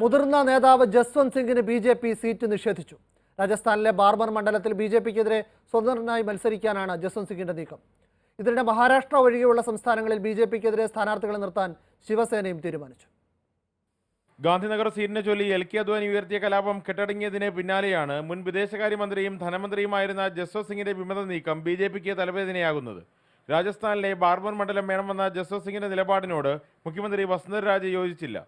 മുതിർന്ന നേതാവ് ജസ്വന്ത് സിംഗിന് ബി.ജെ.പി സീറ്റ് നിഷേധിച്ചു. രാജസ്ഥാനിലെ ബാർമർ മണ്ഡലത്തിൽ ബി.ജെ.പിക്കെതിരെ സ്വതന്ത്രനായി മത്സരിക്കാനാണ് ജസ്വന്ത് സിംഗിന്റെ നീക്കം. ഇതിനിടെ മഹാരാഷ്ട്ര ഒഴികെയുള്ള സംസ്ഥാനങ്ങളിൽ ബി.ജെ.പിക്കെതിരെ സ്ഥാനാർത്ഥികളെ നിർത്താൻ ശിവസേനയും തീരുമാനിച്ചു. ഗാന്ധിനഗർ സീറ്റിനെ ചൊല്ലി എൽ.കെ. അദ്വാനി ഉയർത്തിയ കലാപം കെട്ടടങ്ങിയതിന് പിന്നാലെയാണ് മുൻ വിദേശകാര്യമന്ത്രിയും ധനമന്ത്രിയുമായിരുന്ന ജസ്വന്ത് സിംഗിന്റെ വിമത നീക്കം ബി.ജെ.പിക്ക് തലവേദനയാകുന്നത്. രാജസ്ഥാനിലെ ബാർമർ മണ്ഡലം വേണമെന്ന ജസ്വന്ത് സിംഗിന്റെ നിലപാടിനോട് മുഖ്യമന്ത്രി വസുന്ധര രാജെ യോജിച്ചില്ല.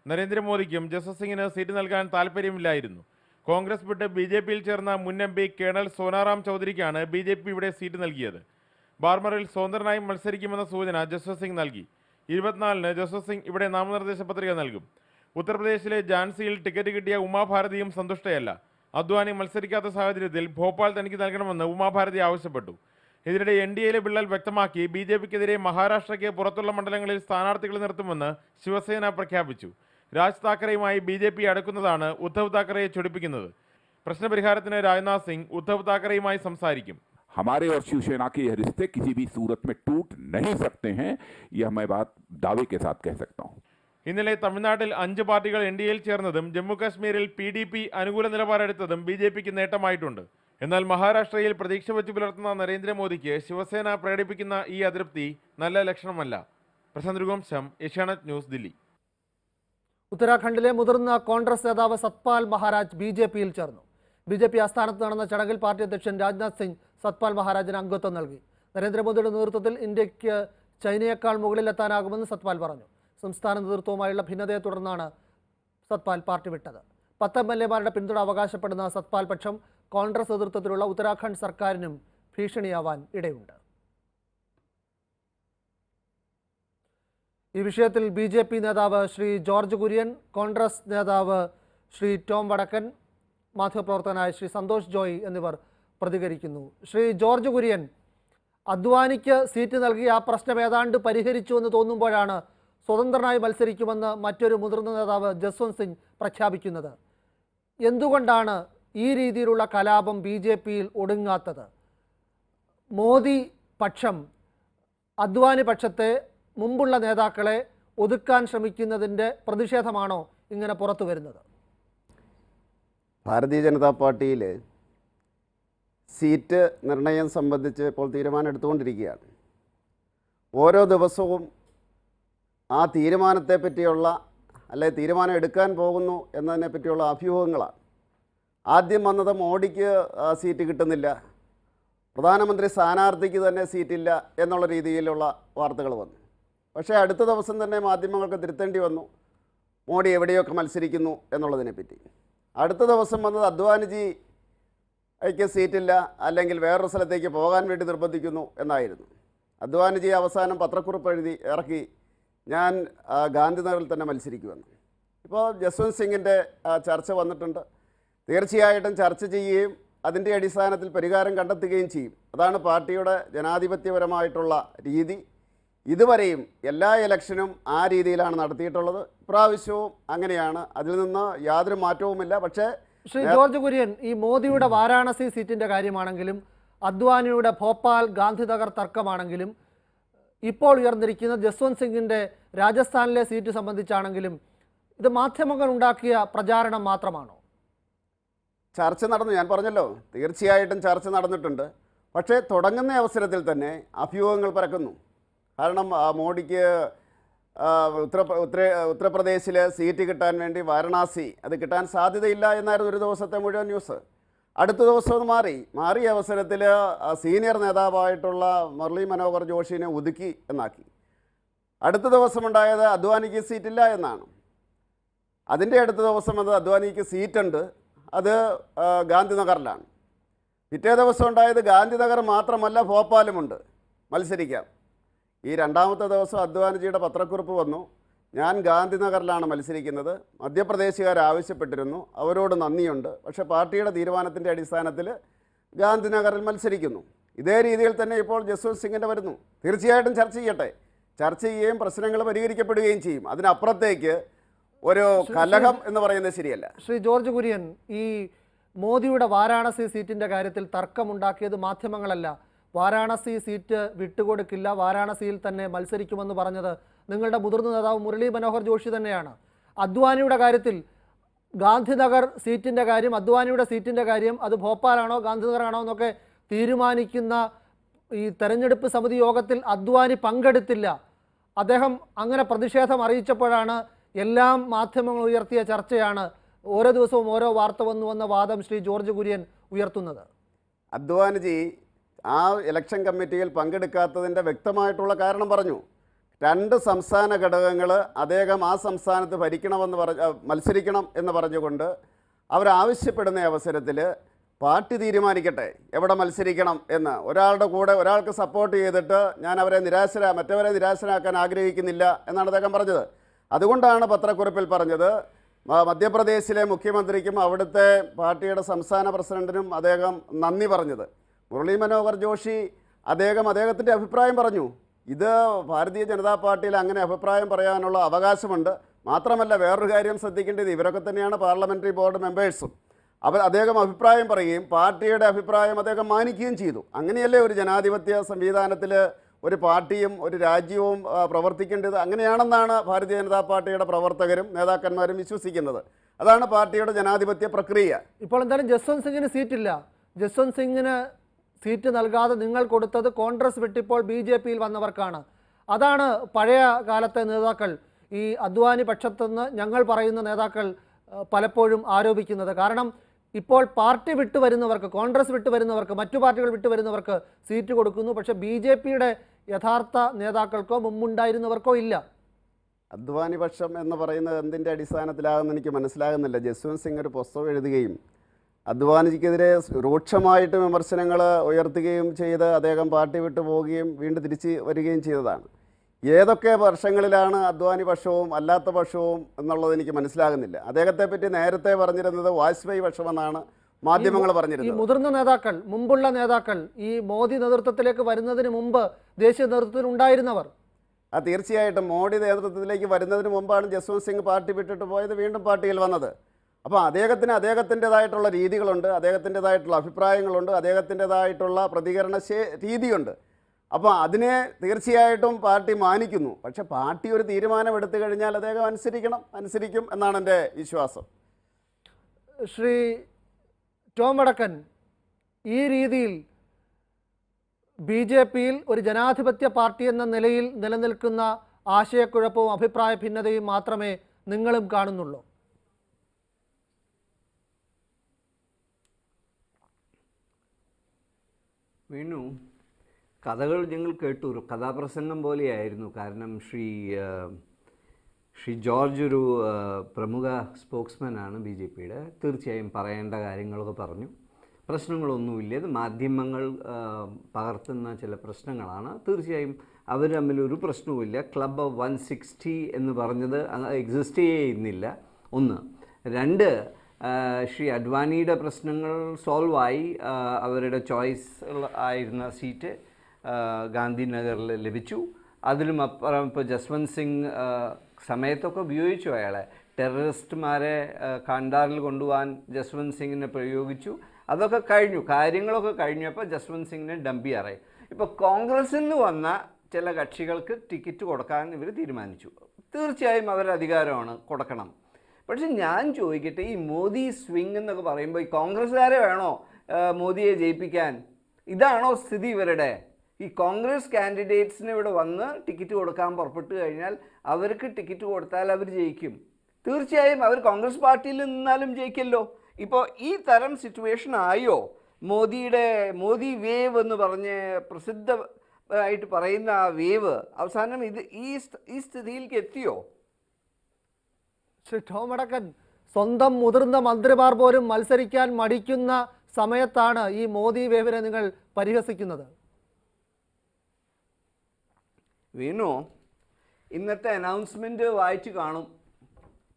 നരേന്ദ്രമോദിക്കും ജസ്വന്ത് സിംഗിന് സീറ്റ് നൽകാൻ താല്പര്യമില്ലായിരുന്നു. കോൺഗ്രസ് വിട്ട് ബി.ജെ.പിയിൽ ചേർന്ന മുൻ എം.പി കേണൽ സോനാറാം ചൗധരിക്കാണ് ബി.ജെ.പി ഇവിടെ സീറ്റ് നൽകിയത്. ബാർമറിൽ സ്വതന്ത്രനായി മത്സരിക്കുമെന്ന സൂചന ജസ്വന്ത് സിംഗ് നൽകി. 24-ന് ജസ്വന്ത് സിംഗ് ഇവിടെ നാമനിർദ്ദേശ പത്രിക നൽകും. ഉത്തർപ്രദേശിലെ ഝാൻസിയിൽ ടിക്കറ്റ് കിട്ടിയ ഉമാഭാരതിയും സന്തുഷ്ടയല്ല. അദ്വാനി മത്സരിക്കാത്ത സാഹചര്യത്തിൽ ഭോപ്പാൽ തനിക്ക് നൽകണമെന്ന് ഉമാഭാരതി ആവശ്യപ്പെട്ടു. ഇതിനിടെ എൻ.ഡി.എയിലെ വിള്ളൽ വ്യക്തമാക്കി ബി.ജെ.പിക്കെതിരെ മഹാരാഷ്ട്രയ്ക്ക് പുറത്തുള്ള മണ്ഡലങ്ങളിൽ സ്ഥാനാർത്ഥികളെ നിർത്തുമെന്ന് ശിവസേന പ്രഖ്യാപിച്ചു. രാജ് താക്കറെയുമായി ബി.ജെ.പി അടുക്കുന്നതാണ് ഉദ്ധവ് താക്കറെയെ ചൊടിപ്പിക്കുന്നത്. പ്രശ്നപരിഹാരത്തിന് രാജ്നാഥ് സിംഗ് ഉദ്ധവ് താക്കറെയുമായി സംസാരിക്കും. हमारे और शिवसेना के यह रिश्ते किसी भी सूरत में टूट नहीं सकते हैं, यह मैं बात दावे के साथ कह सकता हूं. ഇന്നലെ തമിഴ്നാട്ടിൽ 5 പാർട്ടികൾ എൻ.ഡി.എയിൽ ചേർന്നതും ജമ്മു കാശ്മീരിൽ PDP അനുകൂല നിലപാടെടുത്തതും ബി.ജെ.പിക്ക് നേട്ടമായിട്ടുണ്ട്. എന്നാൽ മഹാരാഷ്ട്രയിൽ പ്രതീക്ഷ വെച്ച് പുലർത്തുന്ന നരേന്ദ്രമോദിക്ക് ശിവസേന പ്രകടിപ്പിക്കുന്ന ഈ അതൃപ്തി നല്ല ലക്ഷണമല്ല. പ്രശാന്ത് രഘുവംശം, ഏഷ്യാനെറ്റ് ന്യൂസ്, ദില്ലി. ഉത്തരാഖണ്ഡിലെ മുതിർന്ന കോൺഗ്രസ് നേതാവ് സത്പാൽ മഹാരാജ് ബി.ജെ.പിയിൽ ചേർന്നു. ബി.ജെ.പി ആസ്ഥാനത്ത് നടന്ന ചടങ്ങിൽ പാർട്ടി അധ്യക്ഷൻ രാജ്നാഥ് സിംഗ് സത്പാൽ മഹാരാജിന് അംഗത്വം നൽകി. നരേന്ദ്രമോദിയുടെ നേതൃത്വത്തിൽ ഇന്ത്യക്ക് ചൈനയേക്കാൾ മുകളിലെത്താനാകുമെന്ന് സത്പാൽ പറഞ്ഞു. സംസ്ഥാന നേതൃത്വവുമായുള്ള ഭിന്നതയെ തുടർന്നാണ് സത്പാൽ പാർട്ടി വിട്ടത്. 10 എം.എൽ.എമാരുടെ പിന്തുണ അവകാശപ്പെടുന്ന സത്പാൽ പക്ഷം കോൺഗ്രസ് നേതൃത്വത്തിലുള്ള ഉത്തരാഖണ്ഡ് സർക്കാരിനും ഭീഷണിയാവാൻ ഇടയുണ്ട്. ഈ വിഷയത്തിൽ ബി.ജെ.പി നേതാവ് ശ്രീ ജോർജ് കുര്യൻ, കോൺഗ്രസ് നേതാവ് ശ്രീ ടോം വടക്കൻ, മാധ്യമപ്രവർത്തകനായ ശ്രീ സന്തോഷ് ജോയ് എന്നിവർ പ്രതികരിക്കുന്നു. ശ്രീ ജോർജ് കുര്യൻ, അദ്വാനിക്ക് സീറ്റ് നൽകി ആ പ്രശ്നം ഏതാണ്ട് പരിഹരിച്ചുവെന്ന് തോന്നുമ്പോഴാണ് സ്വതന്ത്രനായി മത്സരിക്കുമെന്ന് മറ്റൊരു മുതിർന്ന നേതാവ് ജസ്വന്ത് സിംഗ് പ്രഖ്യാപിക്കുന്നത്. എന്തുകൊണ്ടാണ് ഈ രീതിയിലുള്ള കലാപം ബി.ജെ.പിയിൽ ഒടുങ്ങാത്തത്? മോദി പക്ഷം അദ്വാനി പക്ഷത്തെ മുമ്പുള്ള നേതാക്കളെ ഒതുക്കാൻ ശ്രമിക്കുന്നതിൻ്റെ പ്രതിഷേധമാണോ ഇങ്ങനെ പുറത്തു വരുന്നത്? ഭാരതീയ ജനതാ പാർട്ടിയിൽ സീറ്റ് നിർണയം സംബന്ധിച്ച് ഇപ്പോൾ തീരുമാനം എടുത്തുകൊണ്ടിരിക്കുകയാണ്. ഓരോ ദിവസവും ആ തീരുമാനത്തെ പറ്റിയുള്ള തീരുമാനം എടുക്കാൻ പോകുന്നു എന്നതിനെ പറ്റിയുള്ള അഭ്യൂഹങ്ങളാണ്. ആദ്യം വന്നത് മോഡിക്ക് സീറ്റ് കിട്ടുന്നില്ല, പ്രധാനമന്ത്രി സ്ഥാനാർത്ഥിക്ക് തന്നെ സീറ്റില്ല എന്നുള്ള രീതിയിലുള്ള വാർത്തകൾ വന്നു. പക്ഷേ അടുത്ത ദിവസം തന്നെ മാധ്യമങ്ങൾക്ക് തിരുത്തേണ്ടി വന്നു മോഡി എവിടെയൊക്കെ മത്സരിക്കുന്നു എന്നുള്ളതിനെപ്പറ്റി. അടുത്ത ദിവസം വന്നത് അദ്വാനിജിക്ക് സീറ്റില്ല, അല്ലെങ്കിൽ വേറൊരു സ്ഥലത്തേക്ക് പോകാൻ വേണ്ടി നിർബന്ധിക്കുന്നു എന്നായിരുന്നു. അദ്വാനിജി അവസാനം പത്രക്കുറിപ്പ് ഇറക്കി ഞാൻ ഗാന്ധിനഗറിൽ തന്നെ മത്സരിക്കുമെന്ന്. ഇപ്പോൾ ജസ്വന്ത് സിംഗിൻ്റെ ചർച്ച വന്നിട്ടുണ്ട്. തീർച്ചയായിട്ടും ചർച്ച ചെയ്യുകയും അതിൻ്റെ അടിസ്ഥാനത്തിൽ പരിഹാരം കണ്ടെത്തുകയും ചെയ്യും. അതാണ് പാർട്ടിയുടെ ജനാധിപത്യപരമായിട്ടുള്ള രീതി. ഇതുവരെയും എല്ലാ ഇലക്ഷനും ആ രീതിയിലാണ് നടത്തിയിട്ടുള്ളത്. ഇപ്രാവശ്യവും അങ്ങനെയാണ്. അതിൽ നിന്ന് യാതൊരു മാറ്റവുമില്ല. പക്ഷേ ശ്രീ ജോർജ് കുര്യൻ, ഈ മോദിയുടെ വാരാണസി സീറ്റിൻ്റെ കാര്യമാണെങ്കിലും അദ്വാനിയുടെ ഭോപ്പാൽ ഗാന്ധിനഗർ തർക്കമാണെങ്കിലും ഇപ്പോൾ ഉയർന്നിരിക്കുന്ന ജസ്വന്ത് സിംഗിൻ്റെ രാജസ്ഥാനിലെ സീറ്റ് സംബന്ധിച്ചാണെങ്കിലും ഇത് മാധ്യമങ്ങൾ ഉണ്ടാക്കിയ പ്രചാരണം മാത്രമാണോ? ചർച്ച നടന്നു, ഞാൻ പറഞ്ഞല്ലോ, തീർച്ചയായിട്ടും ചർച്ച നടന്നിട്ടുണ്ട്. പക്ഷേ തുടങ്ങുന്ന അവസരത്തിൽ തന്നെ അഭ്യൂഹങ്ങൾ പരക്കുന്നു. കാരണം മോഡിക്ക് ഉത്തർപ്രദേശിൽ സീറ്റ് കിട്ടാൻ വേണ്ടി വാരണാസി അത് കിട്ടാൻ സാധ്യതയില്ല എന്നായിരുന്നു ഒരു ദിവസത്തെ മുഴുവൻ ന്യൂസ്. അടുത്ത ദിവസം അത് മാറിയ അവസരത്തിൽ സീനിയർ നേതാവായിട്ടുള്ള മുരളി മനോഹർ ജോഷിനെ ഒതുക്കി എന്നാക്കി. അടുത്ത ദിവസമുണ്ടായത് അദ്വാനിക്ക് സീറ്റില്ല എന്നാണ്. അതിൻ്റെ അടുത്ത ദിവസം അത് അദ്വാനിക്ക് സീറ്റുണ്ട്, അത് ഗാന്ധിനഗറിലാണ്. പിറ്റേ ദിവസം ഉണ്ടായത് ഗാന്ധിനഗർ മാത്രമല്ല ഭോപ്പാലുമുണ്ട്, മത്സരിക്കാം. ഈ രണ്ടാമത്തെ ദിവസം അദ്വാനിജിയുടെ പത്രക്കുറിപ്പ് വന്നു, ഞാൻ ഗാന്ധിനഗറിലാണ് മത്സരിക്കുന്നത്. മധ്യപ്രദേശുകാർ ആവശ്യപ്പെട്ടിരുന്നു, അവരോട് നന്ദിയുണ്ട്, പക്ഷേ പാർട്ടിയുടെ തീരുമാനത്തിൻ്റെ അടിസ്ഥാനത്തിൽ ഗാന്ധിനഗറിൽ മത്സരിക്കുന്നു. ഇതേ രീതിയിൽ തന്നെ ഇപ്പോൾ ജസ്വന്ത് സിംഗിൻ്റെ വരുന്നു. തീർച്ചയായിട്ടും ചർച്ച ചെയ്യട്ടെ, ചർച്ച ചെയ്യുകയും പ്രശ്നങ്ങൾ പരിഹരിക്കപ്പെടുകയും ചെയ്യും. അതിനപ്പുറത്തേക്ക് ഒരു കലഹം എന്ന് പറയുന്നത് ശരിയല്ല. ശ്രീ ജോർജ് കുര്യൻ, ഈ മോദിയുടെ വാരാണസി സീറ്റിൻ്റെ കാര്യത്തിൽ തർക്കമുണ്ടാക്കിയത് മാധ്യമങ്ങളല്ല. വാരാണസി സീറ്റ് വിട്ടുകൊടുക്കില്ല, വാരാണസിയിൽ തന്നെ മത്സരിക്കുമെന്ന് പറഞ്ഞത് നിങ്ങളുടെ മുതിർന്ന നേതാവ് മുരളി മനോഹർ ജോഷി തന്നെയാണ്. അദ്വാനിയുടെ കാര്യത്തിൽ ഗാന്ധിനഗർ സീറ്റിൻ്റെ കാര്യം, അദ്വാനിയുടെ സീറ്റിൻ്റെ കാര്യം, അത് ഭോപ്പാലാണോ ഗാന്ധിനഗറാണോ എന്നൊക്കെ തീരുമാനിക്കുന്ന ഈ തെരഞ്ഞെടുപ്പ് സമിതി യോഗത്തിൽ അദ്വാനി പങ്കെടുത്തില്ല. അദ്ദേഹം അങ്ങനെ പ്രതിഷേധം അറിയിച്ചപ്പോഴാണ് എല്ലാം മാധ്യമങ്ങൾ ഉയർത്തിയ ചർച്ചയാണ് ഓരോ ദിവസവും ഓരോ വാർത്ത വന്നുവെന്ന വാദം ശ്രീ ജോർജ് കുര്യൻ ഉയർത്തുന്നത്. അദ്വാനിജി ആ ഇലക്ഷൻ കമ്മിറ്റിയിൽ പങ്കെടുക്കാത്തതിൻ്റെ വ്യക്തമായിട്ടുള്ള കാരണം പറഞ്ഞു. 2 സംസ്ഥാന ഘടകങ്ങൾ അദ്ദേഹം ആ സംസ്ഥാനത്ത് മത്സരിക്കണം എന്ന് പറഞ്ഞുകൊണ്ട് അവരാവശ്യപ്പെടുന്ന അവസരത്തിൽ പാർട്ടി തീരുമാനിക്കട്ടെ എവിടെ മത്സരിക്കണം എന്ന്. ഒരാളുടെ കൂടെ ഒരാൾക്ക് സപ്പോർട്ട് ചെയ്തിട്ട് ഞാൻ മറ്റവരെ നിരാശരാക്കാൻ ആഗ്രഹിക്കുന്നില്ല എന്നാണ് അദ്ദേഹം പറഞ്ഞത്. അതുകൊണ്ടാണ് പത്രക്കുറിപ്പിൽ പറഞ്ഞത് മധ്യപ്രദേശിലെ മുഖ്യമന്ത്രിക്കും അവിടുത്തെ പാർട്ടിയുടെ സംസ്ഥാന പ്രസിഡന്റിനും അദ്ദേഹം നന്ദി പറഞ്ഞത്. മുരളി മനോഹർ ജോഷി അദ്ദേഹത്തിൻ്റെ അഭിപ്രായം പറഞ്ഞു. ഇത് ഭാരതീയ ജനതാ പാർട്ടിയിൽ അങ്ങനെ അഭിപ്രായം പറയാനുള്ള അവകാശമുണ്ട്. മാത്രമല്ല വേറൊരു കാര്യം ശ്രദ്ധിക്കേണ്ടത്, ഇവരൊക്കെ തന്നെയാണ് പാർലമെൻ്ററി ബോർഡ് മെമ്പേഴ്സും. അദ്ദേഹം അഭിപ്രായം പറയുകയും പാർട്ടിയുടെ അഭിപ്രായം അദ്ദേഹം മാനിക്കുകയും ചെയ്തു. അങ്ങനെയല്ലേ ഒരു ജനാധിപത്യ സംവിധാനത്തിൽ ഒരു പാർട്ടിയും ഒരു രാജ്യവും പ്രവർത്തിക്കേണ്ടത്? അങ്ങനെയാണെന്നാണ് ഭാരതീയ ജനതാ പാർട്ടിയുടെ പ്രവർത്തകരും നേതാക്കന്മാരും വിശ്വസിക്കുന്നത്. അതാണ് പാർട്ടിയുടെ ജനാധിപത്യ പ്രക്രിയ. ഇപ്പോൾ എന്തായാലും ജസ്വന്ത് സിംഗിന് സീറ്റില്ല. ജസ്വന്ത് സിംഗിന് സീറ്റ് നൽകാതെ നിങ്ങൾ കൊടുത്തത് കോൺഗ്രസ് വിട്ടിപ്പോൾ BJPയിൽ വന്നവർക്കാണ്. അതാണ് പഴയ കാലത്തെ നേതാക്കൾ, ഈ അദ്വാനി പക്ഷത്തുനിന്ന് ഞങ്ങൾ പറയുന്ന നേതാക്കൾ പലപ്പോഴും ആരോപിക്കുന്നത്. കാരണം ഇപ്പോൾ പാർട്ടി വിട്ടുവരുന്നവർക്ക്, കോൺഗ്രസ് വിട്ടുവരുന്നവർക്ക്, മറ്റു പാർട്ടികൾ വിട്ടുവരുന്നവർക്ക് സീറ്റ് കൊടുക്കുന്നു. പക്ഷേ BJPയുടെ യഥാർത്ഥ നേതാക്കൾക്കോ മുമ്പുണ്ടായിരുന്നവർക്കോ ഇല്ല. അദ്വാനി പക്ഷം എന്ന് പറയുന്നത് എന്തിൻ്റെ അടിസ്ഥാനത്തിലാകുമെന്ന് എനിക്ക് മനസ്സിലാകുന്നില്ല. ജസ്വന്ത് സിംഗ് ഒരു പുസ്തകം എഴുതുകയും അദ്വാനിജിക്കെതിരെ രൂക്ഷമായിട്ട് വിമർശനങ്ങൾ ഉയർത്തുകയും ചെയ്ത് അദ്ദേഹം പാർട്ടി വിട്ടു പോവുകയും വീണ്ടും തിരിച്ച് വരികയും ചെയ്തതാണ്. ഏതൊക്കെ വർഷങ്ങളിലാണ് അദ്വാനി പക്ഷവും അല്ലാത്ത പക്ഷവും എന്നുള്ളത് എനിക്ക് മനസ്സിലാകുന്നില്ല. അദ്ദേഹത്തെ പറ്റി നേരത്തെ പറഞ്ഞിരുന്നത് വാജ്പേയി പക്ഷമെന്നാണ് മാധ്യമങ്ങൾ പറഞ്ഞിരുന്നത്. ഈ മുതിർന്ന നേതാക്കൾ, മുമ്പുള്ള നേതാക്കൾ, ഈ മോദി നേതൃത്വത്തിലേക്ക് വരുന്നതിന് മുമ്പ് ദേശീയ നേതൃത്വത്തിൽ ഉണ്ടായിരുന്നവർ, തീർച്ചയായിട്ടും മോഡി നേതൃത്വത്തിലേക്ക് വരുന്നതിന് മുമ്പാണ് ജസ്വന്ത് സിംഗ് പാർട്ടി വിട്ടിട്ട് പോയത്, വീണ്ടും പാർട്ടിയിൽ വന്നത്. അപ്പോൾ അദ്ദേഹത്തിൻ്റെതായിട്ടുള്ള രീതികളുണ്ട്, അദ്ദേഹത്തിൻ്റെതായിട്ടുള്ള അഭിപ്രായങ്ങളുണ്ട്, അദ്ദേഹത്തിൻ്റെതായിട്ടുള്ള പ്രതികരണ രീതിയുണ്ട്. അപ്പോൾ അതിനെ തീർച്ചയായിട്ടും പാർട്ടി മാനിക്കുന്നു. പക്ഷെ പാർട്ടി ഒരു തീരുമാനം എടുത്തു കഴിഞ്ഞാൽ അദ്ദേഹം അനുസരിക്കും എന്നാണ് എൻ്റെ വിശ്വാസം. ശ്രീ ടോം വടക്കൻ, ഈ രീതിയിൽ BJPയിൽ ഒരു ജനാധിപത്യ പാർട്ടി എന്ന നിലയിൽ നിലനിൽക്കുന്ന ആശയക്കുഴപ്പവും അഭിപ്രായ ഭിന്നതയും മാത്രമേ നിങ്ങളും കാണുന്നുള്ളൂ? വീണു, കഥകൾ ഞങ്ങൾ കേട്ടു, ഒരു കഥാപ്രസംഗം പോലെയായിരുന്നു. കാരണം ശ്രീ ജോർജ് ഒരു പ്രമുഖ സ്പോക്സ്മാനാണ് BJPയുടെ. തീർച്ചയായും പറയേണ്ട കാര്യങ്ങളൊക്കെ പറഞ്ഞു. പ്രശ്നങ്ങളൊന്നുമില്ല, ഇത് മാധ്യമങ്ങൾ പകർത്തുന്ന ചില പ്രശ്നങ്ങളാണ്. തീർച്ചയായും അവർ തമ്മിലൊരു പ്രശ്നവുമില്ല. ക്ലബ് ഓഫ് 160 എന്ന് പറഞ്ഞത് എക്സിസ്റ്റ് ചെയ്യുന്നില്ല. 1. 2, ശ്രീ അദ്വാനിയുടെ പ്രശ്നങ്ങൾ സോൾവായി. അവരുടെ ചോയ്സ് ആയിരുന്ന സീറ്റ് ഗാന്ധിനഗറിൽ ലഭിച്ചു. അതിലും അപ്പുറം ഇപ്പോൾ ജസ്വന്ത് സിംഗ് സമയത്തൊക്കെ ഉപയോഗിച്ചു. അയാളെ ടെററിസ്റ്റുമാരെ കാണ്ടാറിൽ കൊണ്ടുപോകാൻ ജസ്വന്ത് സിംഗിനെ പ്രയോഗിച്ചു. അതൊക്കെ കഴിഞ്ഞു, കാര്യങ്ങളൊക്കെ കഴിഞ്ഞപ്പോൾ ജസ്വന്ത് സിംഗിനെ ഡംപ് ചെയ്യാറായി. ഇപ്പോൾ കോൺഗ്രസിൽ നിന്ന് വന്ന ചില കക്ഷികൾക്ക് ടിക്കറ്റ് കൊടുക്കാൻ ഇവർ തീരുമാനിച്ചു. തീർച്ചയായും അവരുടെ അധികാരമാണ്, കൊടുക്കണം. പക്ഷെ ഞാൻ ചോദിക്കട്ടെ, ഈ മോദി സ്വിങ് എന്നൊക്കെ പറയുമ്പോൾ ഈ കോൺഗ്രസ്സുകാരെ വേണോ മോദിയെ ജയിപ്പിക്കാൻ? ഇതാണോ സ്ഥിതി ഇവരുടെ? ഈ കോൺഗ്രസ് കാൻഡിഡേറ്റ്സിന് ഇവിടെ വന്ന് ടിക്കറ്റ് കൊടുക്കാൻ പുറപ്പെട്ടു കഴിഞ്ഞാൽ അവർക്ക് ടിക്കറ്റ് കൊടുത്താൽ അവർ ജയിക്കും. തീർച്ചയായും അവർ കോൺഗ്രസ് പാർട്ടിയിൽ നിന്നാലും ജയിക്കല്ലോ. ഇപ്പോൾ ഈ തരം സിറ്റുവേഷൻ ആയോ? മോദി വേവ് എന്ന് പറഞ്ഞ് പ്രസിദ്ധമായിട്ട് പറയുന്ന ആ വേവ് അവസാനം ഈ സ്ഥിതിയിലേക്ക് എത്തിയോ? ശ്രീ ടോം വടക്കൻ, സ്വന്തം മുതിർന്ന മന്ത്രിമാർ പോലും മത്സരിക്കാൻ മടിക്കുന്ന സമയത്താണ് ഈ മോദി വേവിനെ നിങ്ങൾ പരിഹസിക്കുന്നത്. വീണു, ഇന്നത്തെ അനൗൺസ്മെൻറ്റ് വായിച്ചു കാണും.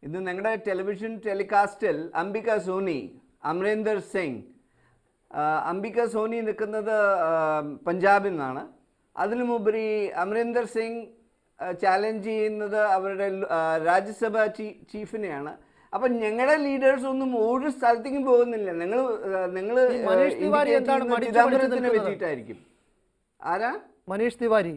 ഇന്ന് നിങ്ങളുടെ ടെലിവിഷൻ ടെലികാസ്റ്റിൽ അംബിക സോനി, അമരീന്ദർ സിംഗ്, അംബിക സോനി നിൽക്കുന്നത് പഞ്ചാബിൽ നിന്നാണ്. അതിനുമുപരി അമരീന്ദർ സിംഗ് ചാലഞ്ച് ചെയ്യുന്നത് അവരുടെ രാജ്യസഭ ചീഫിനെയാണ്. അപ്പം ഞങ്ങളുടെ ലീഡേഴ്സ് ഒന്നും ഒരു സ്ഥലത്തേക്കും പോകുന്നില്ല. നിങ്ങൾ ചിദംബരത്തിനെ പറ്റിയിട്ടായിരിക്കും. ആരാ? മനീഷ് തിവാരി.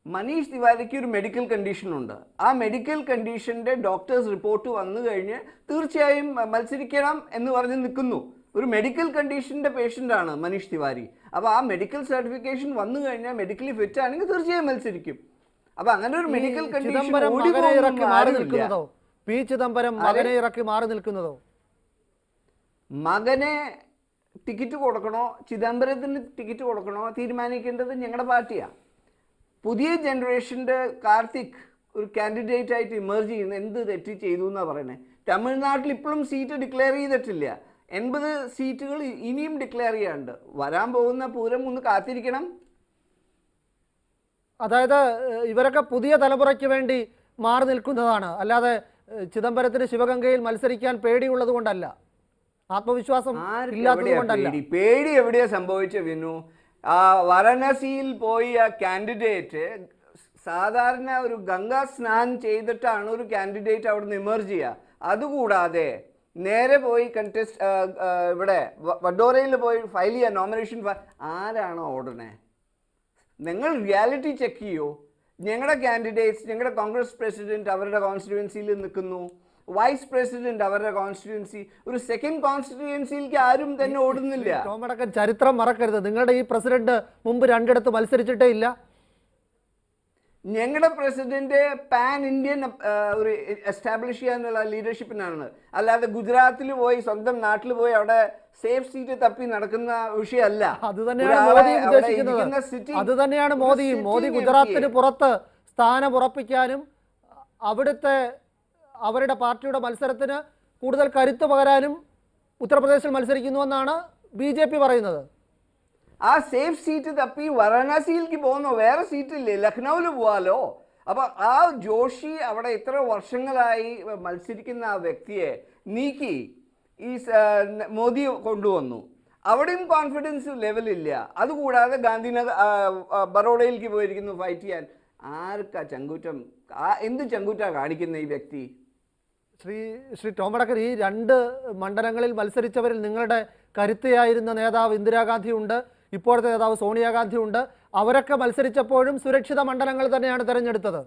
മനീഷ് തിവാരിക്ക് ഒരു മെഡിക്കൽ കണ്ടീഷനുണ്ട്. ആ മെഡിക്കൽ കണ്ടീഷൻ്റെ ഡോക്ടേഴ്സ് റിപ്പോർട്ട് വന്നു കഴിഞ്ഞ് തീർച്ചയായും മത്സരിക്കണം എന്ന് പറഞ്ഞ് നിൽക്കുന്നു. ഒരു മെഡിക്കൽ കണ്ടീഷൻ്റെ പേഷ്യൻ്റാണ് മനീഷ് തിവാരി. അപ്പോൾ ആ മെഡിക്കൽ സർട്ടിഫിക്കേഷൻ വന്നു കഴിഞ്ഞാൽ മെഡിക്കലി ഫിറ്റ് ആണെങ്കിൽ തീർച്ചയായും മത്സരിക്കും. അപ്പോൾ അങ്ങനെ ഒരു മെഡിക്കൽ കണ്ടീഷൻ പി ചിദംബരം മകനെ ഇറക്കി മാറി നിൽക്കുന്നതോ? മകനെ ടിക്കറ്റ് കൊടുക്കണോ ചിദംബരത്തിന് ടിക്കറ്റ് കൊടുക്കണോ തീരുമാനിക്കേണ്ടത് ഞങ്ങളുടെ പാർട്ടിയാണ്. പുതിയ ജനറേഷൻ്റെ കാർത്തിക് ഒരു കാൻഡിഡേറ്റ് ആയിട്ട് ഇമേർജ് ചെയ്യുന്ന എന്ത് തെറ്റ് ചെയ്തു എന്നാണ് പറയുന്നത്. തമിഴ്നാട്ടിൽ ഇപ്പോഴും സീറ്റ് ഡിക്ലെയർ ചെയ്തിട്ടില്ല. 80 സീറ്റുകൾ ഇനിയും ഡിക്ലെയർ ചെയ്യാണ്ട്. വരാൻ പോകുന്ന പൂരം ഒന്ന് കാത്തിരിക്കണം. അതായത് ഇവരൊക്കെ പുതിയ തലമുറയ്ക്ക് വേണ്ടി മാറി നിൽക്കുന്നതാണ്, അല്ലാതെ ചിദംബരത്തിന് ശിവഗംഗയിൽ മത്സരിക്കാൻ പേടിയുള്ളത് കൊണ്ടല്ല, ആത്മവിശ്വാസം ഇല്ലാത്തത് കൊണ്ടല്ല. പേടി എവിടെയാ സംഭവിച്ച വിനു? വാരണാസിയിൽ പോയി ആ കാൻഡിഡേറ്റ് സാധാരണ ഒരു ഗംഗാ സ്നാൻ ചെയ്തിട്ടാണ് ഒരു കാൻഡിഡേറ്റ് അവിടെ നിന്ന് ഇമേർജ് ചെയ്യുക. അതുകൂടാതെ നേരെ പോയി ഇവിടെ വഡോരയിൽ പോയി ഫയൽ ചെയ്യുക നോമിനേഷൻ. ആരാണ് ഓടണേ? നിങ്ങൾ റിയാലിറ്റി ചെക്ക് ചെയ്യൂ. ഞങ്ങളുടെ കാൻഡിഡേറ്റ്സ്, ഞങ്ങളുടെ കോൺഗ്രസ് പ്രസിഡന്റ് അവരുടെ കോൺസ്റ്റിറ്റ്യുവൻസിയിൽ നിൽക്കുന്നു, വൈസ് പ്രസിഡന്റ് അവരുടെ കോൺസ്റ്റിറ്റ്യുവൻസി, ഒരു സെക്കൻഡ് കോൺസ്റ്റിറ്റ്യുവൻസിയിലേക്ക് ആരും തന്നെ ഓടുന്നില്ല. ടോമടക്കൻ, ചരിത്രം മറക്കരുത്. നിങ്ങളുടെ ഈ പ്രസിഡന്റ് മുമ്പ് 2 ഇടത്ത് മത്സരിച്ചിട്ടേ ഇല്ല. ഞങ്ങളുടെ പ്രസിഡന്റ് പാൻ ഇന്ത്യൻ ഒരു എസ്റ്റാബ്ലിഷ് ചെയ്യാനുള്ള ലീഡർഷിപ്പിനാണ്. അല്ലാതെ ഗുജറാത്തിൽ പോയി സ്വന്തം നാട്ടിൽ പോയി അവിടെ സേഫ് സീറ്റ് തപ്പി നടക്കുന്ന വിഷയമല്ല. അത് തന്നെയാണ് മോദിയും. മോദി ഗുജറാത്തിന് പുറത്ത് സ്ഥാനം ഉറപ്പിക്കാനും അവരുടെ പാർട്ടിയുടെ മത്സരത്തിന് കൂടുതൽ കരുത്ത് പകരാനും ഉത്തർപ്രദേശിൽ മത്സരിക്കുന്നുവെന്നാണ് BJP പറയുന്നത്. ആ സേഫ് സീറ്റ് തപ്പി വാരണാസിയിലേക്ക് പോകുന്നു. വേറെ സീറ്റില്ലേ? ലക്നൌവിൽ പോവാലോ. അപ്പോൾ ആ ജോഷി അവിടെ ഇത്ര വർഷങ്ങളായി മത്സരിക്കുന്ന ആ വ്യക്തിയെ നീക്കി ഈ മോദി കൊണ്ടുവന്നു. അവിടെയും കോൺഫിഡൻസ് ലെവലില്ല. അതുകൂടാതെ ഗാന്ധിനഗർ ബറോഡയിലേക്ക് പോയിരിക്കുന്നു ഫൈറ്റ് ചെയ്യാൻ. ആർക്കാ ചങ്കൂറ്റം? എന്ത് ചങ്കൂറ്റാ കാണിക്കുന്ന ഈ വ്യക്തി? ശ്രീ ടോമടക്കൻ, ഈ 2 മണ്ഡലങ്ങളിൽ മത്സരിച്ചവരിൽ നിങ്ങളുടെ കരുത്തയായിരുന്ന നേതാവ് ഇന്ദിരാഗാന്ധി ഉണ്ട്, ഇപ്പോഴത്തെ നേതാവ് സോണിയാഗാന്ധി ഉണ്ട്. അവരൊക്കെ മത്സരിച്ചപ്പോഴും സുരക്ഷിത മണ്ഡലങ്ങൾ തന്നെയാണ് തിരഞ്ഞെടുത്തത്.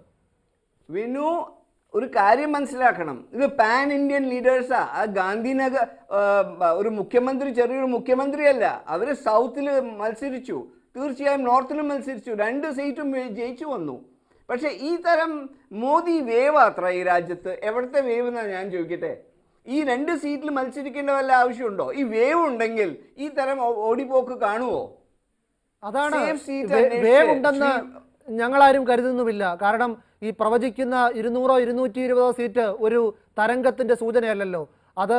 വിനു, ഒരു കാര്യം മനസ്സിലാക്കണം. ഇത് പാൻ ഇന്ത്യൻ ലീഡേഴ്സാ. ആ ഗാന്ധിനഗർ ഒരു മുഖ്യമന്ത്രി ചെറിയൊരു മുഖ്യമന്ത്രിയല്ല. അവർ സൗത്തിൽ മത്സരിച്ചു, തീർച്ചയായും നോർത്തിലും മത്സരിച്ചു, 2 സീറ്റും ജയിച്ചു വന്നു. പക്ഷേ ഈ തരം മോദി വേവ് അത്ര ഈ രാജ്യത്ത് എവിടുത്തെ വേവ് എന്നാണ് ഞാൻ ചോദിക്കട്ടെ. ഈ 2 സീറ്റിൽ മത്സരിക്കേണ്ട വല്ല ആവശ്യമുണ്ടോ? ഈ വേവ് ഉണ്ടെങ്കിൽ ഈ തരം ഓടിപ്പോക്ക് കാണുമോ? അതാണ് വേവ് ഉണ്ടെന്ന് ഞങ്ങളാരും കരുതുന്നുമില്ല. കാരണം ഈ പ്രവചിക്കുന്ന 200 220 സീറ്റ് ഒരു തരംഗത്തിന്റെ സൂചനയല്ലല്ലോ. അത്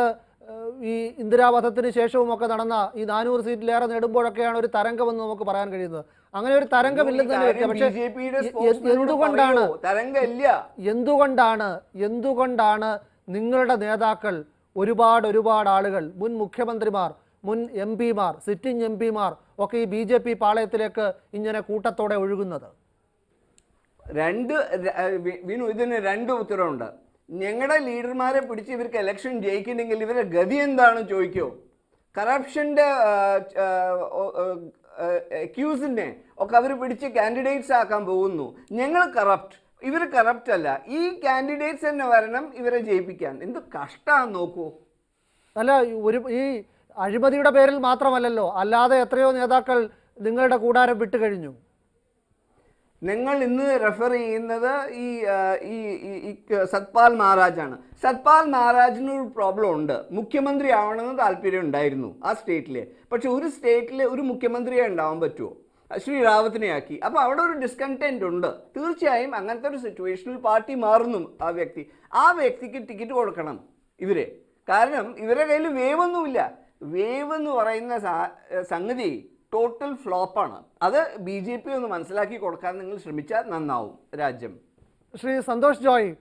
ഈ ഇന്ദിരാവധത്തിന് ശേഷവും ഒക്കെ നടന്ന ഈ 400 സീറ്റിലേറെ നേടുമ്പോഴൊക്കെയാണ് ഒരു തരംഗമെന്ന് നമുക്ക് പറയാൻ കഴിയുന്നത്. അങ്ങനെ ഒരു തരംഗമില്ലെന്ന് തന്നെ വെക്കാം. പക്ഷേ എന്തുകൊണ്ടാണ് നിങ്ങളുടെ നേതാക്കൾ, ഒരുപാട് ആളുകൾ, മുൻ മുഖ്യമന്ത്രിമാർ, മുൻ MP-മാർ, സിറ്റിംഗ് MP-മാർ ഒക്കെ ഈ BJP പാളയത്തിലേക്ക് ഇങ്ങനെ കൂട്ടത്തോടെ ഒഴുകുന്നത്? വിനു, ഇതിന് 2 ഉത്തരവുണ്ട്. ഞങ്ങളുടെ ലീഡർമാരെ പിടിച്ച് ഇവർക്ക് ഇലക്ഷൻ ജയിക്കണമെങ്കിൽ ഇവരുടെ ഗതി എന്താണെന്ന് ചോദിക്കോ. കറപ്ഷൻ്റെ അക്യൂസിനെ ഒക്കെ അവർ പിടിച്ച് കാൻഡിഡേറ്റ്സ് ആക്കാൻ പോകുന്നു. ഞങ്ങൾ കറപ്റ്റ്, ഇവർ കറപ്റ്റ് അല്ല. ഈ കാൻഡിഡേറ്റ്സ് തന്നെ വരണം ഇവരെ ജയിപ്പിക്കാൻ. എന്ത് കഷ്ടമാണെന്ന് നോക്കൂ. അല്ല, ഈ അഴിമതിയുടെ പേരിൽ മാത്രമല്ലല്ലോ, അല്ലാതെ എത്രയോ നേതാക്കൾ നിങ്ങളുടെ കൂടാരം വിട്ടുകഴിഞ്ഞു. നിങ്ങൾ ഇന്ന് റെഫർ ചെയ്യുന്നത് ഈ സത്പാൽ മഹാരാജാണ്. സത്പാൽ മഹാരാജിനൊരു പ്രോബ്ലം ഉണ്ട്. മുഖ്യമന്ത്രി ആവണമെന്ന് താല്പര്യം ഉണ്ടായിരുന്നു ആ സ്റ്റേറ്റിൽ. പക്ഷെ ഒരു സ്റ്റേറ്റിൽ ഒരു മുഖ്യമന്ത്രിയെ ഉണ്ടാവാൻ പറ്റുമോ? ശ്രീ റാവത്തിനെ ആക്കി. അപ്പോൾ അവിടെ ഒരു ഡിസ്കണ്ടന്റ് ഉണ്ട്. തീർച്ചയായും അങ്ങനത്തെ ഒരു സിറ്റുവേഷനിൽ പാർട്ടി മാറുന്നു. ആ വ്യക്തിക്ക് ടിക്കറ്റ് കൊടുക്കണം ഇവരെ. കാരണം ഇവരുടെ കയ്യിൽ വേവൊന്നുമില്ല. വേവ് എന്ന് പറയുന്ന സംഗതി ടോട്ടൽ ഫ്ലോപ്പാണ്. അത് BJP ഒന്ന് മനസ്സിലാക്കി കൊടുക്കാൻ നിങ്ങൾ ശ്രമിച്ചാൽ നന്നാവും രാജ്യം. ശ്രീ സന്തോഷ് ജോയ്,